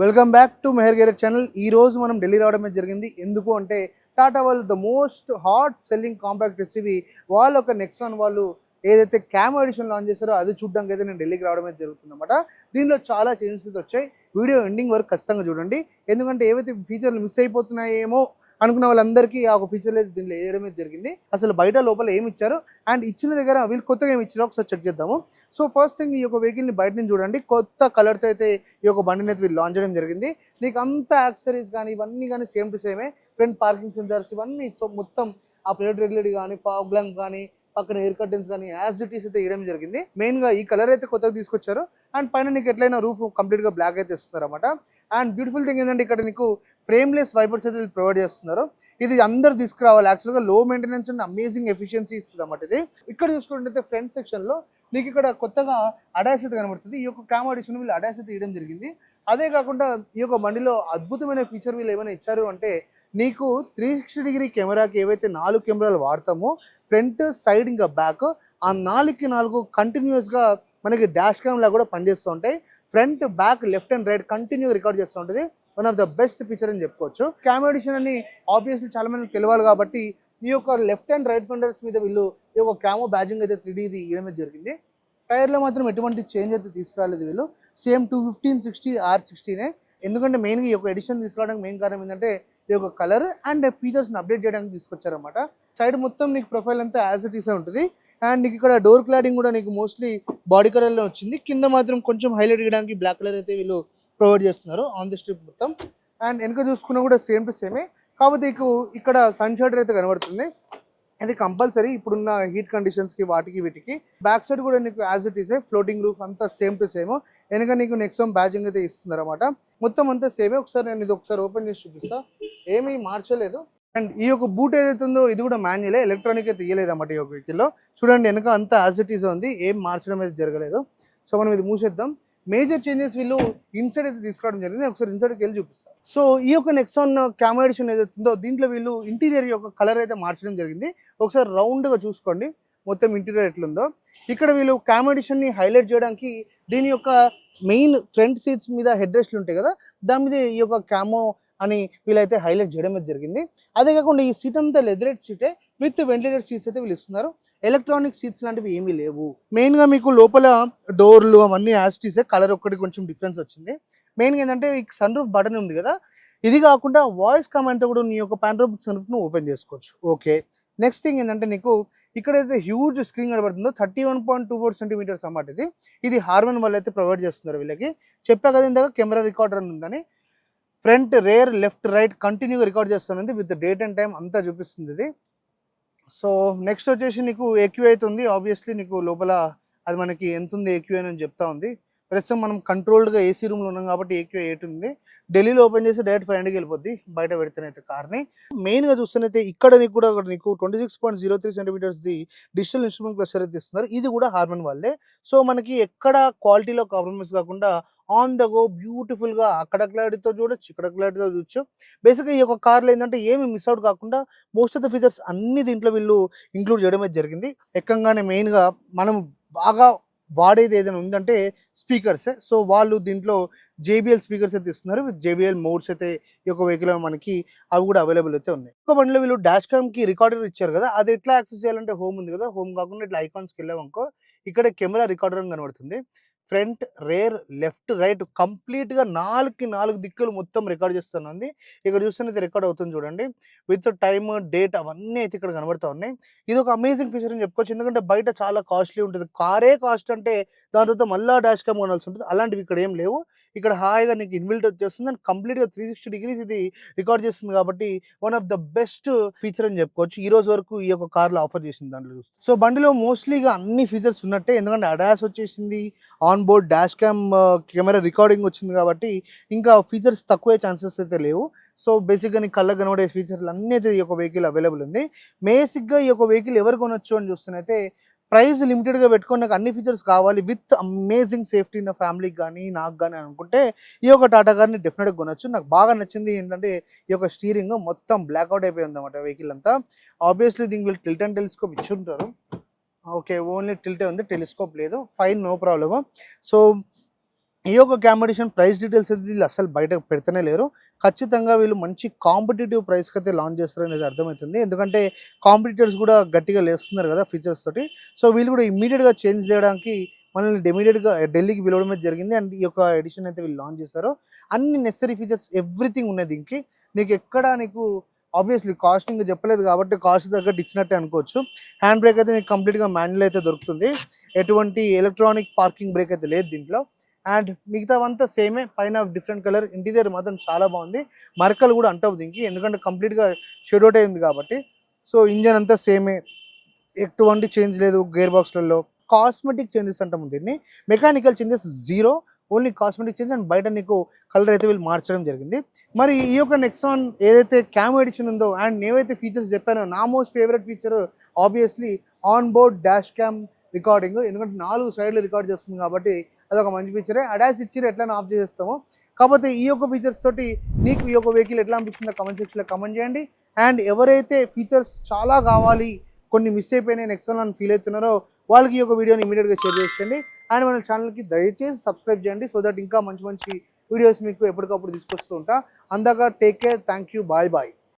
Welcome back to Mehar gear channel. ఈ రోజు మనం ఢిల్లీ రావడమే జరిగింది. ఎందుకు అంటే టాటా వాళ్ళు the most hot selling compact SUV వాళ్ళు ఒక నెక్సాన్ వాళ్ళు ఏదైతే క్యామ్ ఎడిషన్ లాంచ్ చేస్తారో అది చూడడానికి అయితే నేను ఢిల్లీకి రావడమే జరుగుతుంది అనమాట. దీనిలో చాలా చేంజెస్ వచ్చాయి. వీడియో ఎండింగ్ వరకు ఖచ్చితంగా చూడండి. ఎందుకంటే ఏవైతే ఫీచర్లు మిస్ అయిపోతున్నాయేమో అనుకున్న వాళ్ళందరికీ ఆ ఒక ఫీచర్లు అయితే దీనిలో వేయడమే జరిగింది. అసలు బయట లోపల ఏమి ఇచ్చారు అండ్ ఇచ్చిన దగ్గర వీళ్ళు కొత్తగా ఏమి ఇచ్చారో ఒకసారి చెక్ చేద్దాము. సో ఫస్ట్ థింగ్ ఈ యొక్క వెహికల్ని బయట నుంచి చూడండి. కొత్త కలర్తో అయితే ఈ యొక్క బండిని అయితే వీళ్ళు లాంచ్ చేయడం జరిగింది. నీకు అంత యాక్సరీస్ కానీ ఇవన్నీ కానీ సేమ్ టు సేమే. ఫ్రంట్ పార్కింగ్ సెన్సార్స్ ఇవన్నీ సో మొత్తం ఆ ప్లేట్ రెగ్యులేటర్ కానీ ఫాగ్ ల్యాంప్ కానీ పక్కన ఎయిర్ కర్టెన్స్ కానీ యాజ్ ఇట్ ఈస్ అయితే వేయడం జరిగింది. మెయిన్గా ఈ కలర్ అయితే కొత్తగా తీసుకొచ్చారు అండ్ పైన నీకు ఎట్లయినా రూఫ్ కంప్లీట్గా బ్లాక్ అయితే ఇస్తున్నారు అనమాట. అండ్ బ్యూటిఫుల్ థింగ్ ఏంటంటే ఇక్కడ నీకు ఫ్రేమ్లెస్ వైపర్స్ అయితే ప్రొవైడ్ చేస్తున్నారు. ఇది అందరు తీసుకురావాలి. యాక్చువల్గా లో మెయింటెనెన్స్ అండ్ అమేజింగ్ ఎఫిషియన్సీ ఇస్తుంది అన్నమాట ఇది. ఇక్కడ చూసుకుంటే ఫ్రంట్ సెక్షన్లో నీకు ఇక్కడ కొత్తగా అడాస్ అయితే కనబడుతుంది. ఈ యొక్క క్యామ్ ఎడిషన్ వీళ్ళు అడాస్ అయితే ఇవ్వడం జరిగింది. అదే కాకుండా ఈ యొక్క బండిలో అద్భుతమైన ఫీచర్ వీళ్ళు ఏమైనా ఇచ్చారు అంటే నీకు 360 డిగ్రీ కెమెరాకి ఏవైతే 4 కెమెరాలు వాడతామో ఫ్రంట్ సైడ్ ఇంకా బ్యాక్ ఆ 4కి 4 కంటిన్యూస్గా మనకి డాష్ క్యామ్లా కూడా పనిచేస్తూ ఉంటాయి. Front back left and right continue record చేస్తూ ఉంటుంది. One of the best feature అని చెప్పుకోవచ్చు. క్యామ్ ఎడిషన్ అని ఆబ్వియస్లీ చాలా మందికి తెలియాలి కాబట్టి ఈ యొక్క లెఫ్ట్ అండ్ రైట్ ఫెండర్స్ మీద వీళ్ళు ఈ యొక్క క్యామో బ్యాజింగ్ అయితే 3Dది ఇవ్వడం జరిగింది. టైర్లో మాత్రం ఎటువంటి చేంజ్ అయితే తీసుకురాలేదు వీళ్ళు. సేమ్ 215/60 R60నే. ఎందుకంటే మెయిన్గా ఈ యొక్క ఎడిషన్ తీసుకురావడానికి మెయిన్ కారణం ఏంటంటే ఈ యొక్క కలర్ అండ్ ఫీచర్స్ని అప్డేట్ చేయడానికి తీసుకొచ్చారన్నమాట. సైడ్ మొత్తం నీకు ప్రొఫైల్ అంతా యాజ్ ఇట్ ఈస్ ఉంటుంది. అండ్ నీకు ఇక్కడ డోర్ క్లాడింగ్ కూడా నీకు మోస్ట్లీ బాడీ కలర్లో వచ్చింది. కింద మాత్రం కొంచెం హైలైట్ చేయడానికి బ్లాక్ కలర్ అయితే వీళ్ళు ప్రొవైడ్ చేస్తున్నారు ఆన్ ది స్ట్రిప్ మొత్తం. అండ్ వెనక చూసుకున్నా కూడా సేమ్ టు సేమే. కాకపోతే ఇక్కడ సన్ షాడర్ అయితే కనబడుతుంది. అది కంపల్సరీ ఇప్పుడున్న హీట్ కండిషన్స్కి వాటికి వీటికి. బ్యాక్ సైడ్ కూడా నీకు యాజ్ ఇట్ ఈసే ఫ్లోటింగ్ రూఫ్ అంతా సేమ్ టు సేమ్. వెనక నీకు నెక్సాన్ బ్యాజింగ్ అయితే ఇస్తున్నారు అనమాట. మొత్తం అంతా సేమే. ఒకసారి నేను ఇది ఒకసారి ఓపెన్ చేసి చూపిస్తా. ఏమీ మార్చలేదు. అండ్ ఈ యొక్క బూట్ ఏదైతే ఉందో ఇది కూడా మాన్యువలే, ఎలక్ట్రానిక్ అయితే తీయలేదు అన్నమాట ఈ యొక్క వెహికల్లో. చూడండి వెనక అంతా యాజ్ ఇట్ ఈస్ ఉంది, ఏం మార్చడం అయితే జరగలేదు. సో మనం ఇది మూసేద్దాం. మేజర్ చేంజెస్ వీళ్ళు ఇన్సైడ్ అయితే తీసుకురావడం జరిగింది. ఒకసారి ఇన్సైడ్కి వెళ్ళి చూపిస్తాను. సో ఈ యొక్క నెక్సాన్ క్యామ్ ఎడిషన్ ఏదైతే ఉందో దీంట్లో వీళ్ళు ఇంటీరియర్ యొక్క కలర్ అయితే మార్చడం జరిగింది. ఒకసారి రౌండ్గా చూసుకోండి మొత్తం ఇంటీరియర్ ఎట్లుందో. ఇక్కడ వీళ్ళు క్యామ్ ఎడిషన్ని హైలైట్ చేయడానికి దీని యొక్క మెయిన్ ఫ్రంట్ సీట్స్ మీద హెడ్ రెస్ట్లు ఉంటాయి కదా, దాని మీద ఈ యొక్క క్యామో అని వీళ్ళైతే హైలైట్ చేయడం జరిగింది. అదే కాకుండా ఈ సీట్ అంతా లెదరేట్ సీటే విత్ వెంటిలేటెడ్ సీట్స్ అయితే వీళ్ళు ఇస్తున్నారు. ఎలక్ట్రానిక్ సీట్స్ లాంటివి ఏమీ లేవు. మెయిన్గా మీకు లోపల డోర్లు అవన్నీ యాస్టీసే, కలర్ ఒక్కటి కొంచెం డిఫరెన్స్ వచ్చింది. మెయిన్గా ఏంటంటే ఈ సన్ రూఫ్ బటన్ ఉంది కదా, ఇది కాకుండా వాయిస్ కమాండ్తో కూడా నీ యొక్క పానోరమిక్ సన్ రూఫ్ను ఓపెన్ చేసుకోవచ్చు. ఓకే, నెక్స్ట్ థింగ్ ఏంటంటే నీకు ఇక్కడైతే హ్యూజ్ స్క్రీన్ కనబడుతుందో 31.24 సెంటీమీటర్స్ అన్నమాట. ఇది హార్మన్ వాళ్ళు అయితే ప్రొవైడ్ చేస్తున్నారు వీళ్ళకి. చెప్పా కదా ఇందాక కెమెరా రికార్డర్ అని ఉందని. ఫ్రంట్ రేర్ లెఫ్ట్ రైట్ కంటిన్యూగా రికార్డ్ చేస్తుంది విత్ డేట్ అండ్ టైం అంతా చూపిస్తుంది ఇది. సో నెక్స్ట్ వచ్చేసి నీకు ఏక్యూ అవుతుంది. ఆబ్వియస్లీ నీకు లోపల అది మనకి ఎంత ఉంది ఏక్యూ అని చెప్తా ఉంది. ప్రస్తుతం మనం కంట్రోల్డ్గా ఏసీ రూమ్లో ఉన్నాం కాబట్టి ఏక్యూ 8 ఉంది. ఢిల్లీలో ఓపెన్ చేసి డైరెక్ట్ 500కి వెళ్ళిపోద్ది బయట పెడితేనైతే కార్ని. మెయిన్గా చూస్తేనైతే ఇక్కడ నీకు కూడా నీకు 26.03 సెంటీమీటర్స్ది డిజిటల్ ఇన్స్ట్రుమెంట్ క్లస్టర్ అయితే ఇస్తున్నారు. ఇది కూడా హార్మన్ వాళ్ళే. సో మనకి ఎక్కడ క్వాలిటీలో కాంప్రమైజ్ కాకుండా ఆన్ ద గో బ్యూటిఫుల్గా అక్కడ క్లారిటీతో చూడొచ్చు, ఇక్కడ క్లారిటీతో చూడొచ్చు. బేసిక్గా ఈ యొక్క కార్లో ఏంటంటే ఏమి మిస్ అవుట్ కాకుండా మోస్ట్ ఆఫ్ ద ఫీచర్స్ అన్ని దీంట్లో వీళ్ళు ఇంక్లూడ్ చేయడం అయితే జరిగింది. ఎక్కంగానే మెయిన్గా మనం బాగా వాడేది ఏదైనా ఉందంటే స్పీకర్స్. సో వాళ్ళు దీంట్లో JBL స్పీకర్స్ అయితే ఇస్తున్నారు విత్ JBL మోడ్స్ అయితే ఈ యొక్క వెహికల్ మనకి అవి కూడా అవైలబుల్ అయితే ఉన్నాయి. ఒక బండిలో వీళ్ళు డాష్ క్యామ్కి రికార్డర్ ఇచ్చారు కదా, అది ఎట్లా యాక్సెస్ చేయాలంటే హోమ్ ఉంది కదా, హోమ్ కాకుండా ఇట్లా ఐకాన్స్కి వెళ్ళామనుకో ఇక్కడ కెమెరా రికార్డర్ అని కనబడుతుంది. ఫ్రంట్ రేర్ లెఫ్ట్ రైట్ కంప్లీట్గా 4కి 4 దిక్కులు మొత్తం రికార్డ్ చేస్తుంది. ఇక్కడ చూస్తే రికార్డ్ అవుతుంది చూడండి విత్ టైమ్ డేట్ అవన్నీ అయితే ఇక్కడ కనబడుతూ ఉన్నాయి. ఇది ఒక అమేజింగ్ ఫీచర్ అని చెప్పుకోవచ్చు. ఎందుకంటే బయట చాలా కాస్ట్లీ ఉంటుంది. కారే కాస్ట్ అంటే దాని తర్వాత మళ్ళీ డాష్ క్యామ్ కొనాల్సి ఉంటుంది. అలాంటివి ఇక్కడ ఏం లేవు. ఇక్కడ హాయిగా నీకు ఇన్బిల్ట్ వచ్చేస్తుంది అండ్ కంప్లీట్గా 360 డిగ్రీస్ ఇది రికార్డ్ చేస్తుంది కాబట్టి one of the best feature అని చెప్పుకోవచ్చు. ఈ రోజు వరకు ఈ యొక్క కార్లో ఆఫర్ చేసింది దాంట్లో చూస్తే. సో బండిలో మోస్ట్లీగా అన్ని ఫీచర్స్ ఉన్నట్టే. ఎందుకంటే అడాస్ వచ్చేసింది, on board dash cam camera recording వచ్చింది కాబట్టి ఇంకా ఫీచర్స్ తక్కువే ఛాన్సెస్ అయితే లేవు. సో బేసిక్గా నీకు కళ్ళకు కనబడే ఫీచర్లు అన్నీ అయితే ఈ యొక్క వెహికల్ అవైలబుల్ ఉంది. బేసిక్గా ఈ యొక్క వెహికల్ ఎవరు కొనొచ్చు అని చూస్తేనైతే ప్రైస్ లిమిటెడ్గా పెట్టుకొని నాకు అన్ని ఫీచర్స్ కావాలి విత్ అమేజింగ్ సేఫ్టీ నా ఫ్యామిలీకి కానీ నాకు కానీ అనుకుంటే ఈ యొక్క టాటా కార్ని డెఫినెట్గా కొనొచ్చు. నాకు బాగా నచ్చింది ఏంటంటే ఈ యొక్క స్టీరింగ్ మొత్తం బ్లాక్అవుట్ అయిపోయి ఉందన్నమాట వెహికల్ అంతా. ఆబ్వియస్లీ దీనికి వీళ్ళు టిల్ట్ అండ్ టెలిస్కోప్ ఇచ్చి ఉంటారు. ఓకే, ఓన్లీ టిల్టే ఉంది, టెలిస్కోప్ లేదు. Fine, no problem. సో ఈ యొక్క క్యామ్ ఎడిషన్ ప్రైస్ డీటెయిల్స్ అయితే వీళ్ళు అసలు బయట పెడతనే లేరు. ఖచ్చితంగా వీళ్ళు మంచి కాంపిటీటివ్ ప్రైస్‌కి అయితే లాంచ్ చేస్తారనేది అర్థమవుతుంది. ఎందుకంటే కాంపిటీటర్స్ కూడా గట్టిగా లేస్తున్నారు కదా ఫీచర్స్ తోటి. సో వీళ్ళు కూడా ఇమ్మీడియేట్‌గా చేంజ్ చేయడానికి మనల్ని ఇమ్మీడియేట్‌గా ఢిల్లీకి పిలవడమే జరిగింది. అండ్ ఈ యొక్క ఎడిషన్ అయితే వీళ్ళు లాంచ్ చేశారు. అన్ని నెసెసరీ ఫీచర్స్ ఎవ్రీథింగ్ ఉన్నాయి దీనికి. నీకు ఆబ్వియస్‌లీ కాస్టింగ్ చెప్పలేదు కాబట్టి కాస్ట్ తగ్గట్టు ఇచ్చినట్టే అనుకోవచ్చు. హ్యాండ్ బ్రేక్ అయితే నీకు కంప్లీట్‌గా మాన్యువల్ అయితే దొరుకుతుంది. ఎటువంటి ఎలక్ట్రానిక్ పార్కింగ్ బ్రేక్ అయితే లేదు దీంట్లో. అండ్ మిగతావంతా సేమే, పైన డిఫరెంట్ కలర్. ఇంటీరియర్ మాత్రం చాలా బాగుంది. మరకలు కూడా అంటవు దీనికి, ఎందుకంటే కంప్లీట్‌గా షెడ్ అవుట్ అయింది కాబట్టి. సో ఇంజన్ అంతా సేమే, ఎటువంటి చేంజ్ లేదు గేర్ బాక్స్‌లలో. కాస్మెటిక్ చేంజెస్ అంటాము దీన్ని. Mechanical changes zero, only cosmetic change. And బయట నీకు కలర్ అయితే వీళ్ళు మార్చడం జరిగింది. మరి ఈ యొక్క నెక్సాన్ ఏదైతే క్యామ్ ఎడిషన్ ఉందో అండ్ నేనైతే ఫీచర్స్ చెప్పానో, నా most favourite feature obviously on board dash cam recording. ఎందుకంటే 4 సైడ్లు రికార్డ్ చేస్తుంది కాబట్టి అదొక మంచి ఫీచరే. అడాస్ ఇచ్చిరు ఎట్లైనా ఆఫ్ చేసేస్తాము. కాకపోతే ఈ యొక్క ఫీచర్స్ తోటి నీకు ఈ యొక్క వెహికల్ ఎట్లా అనిపిస్తుందో కమెంట్ సెక్షన్లో కమెంట్ చేయండి. అండ్ ఎవరైతే ఫీచర్స్ చాలా కావాలి, కొన్ని మిస్ అయిపోయినాయి నెక్సాన్ అని ఫీల్ అవుతున్నారో వాళ్ళకి ఈ యొక్క వీడియోని ఇమీడియట్గా షేర్ చేసేయండి. అండ్ మన ఛానల్కి దయచేసి సబ్స్క్రైబ్ చేయండి, సో దట్ ఇంకా మంచి మంచి వీడియోస్ మీకు ఎప్పటికప్పుడు తీసుకొస్తూ ఉంటా. అందాక take care, thank you, bye bye.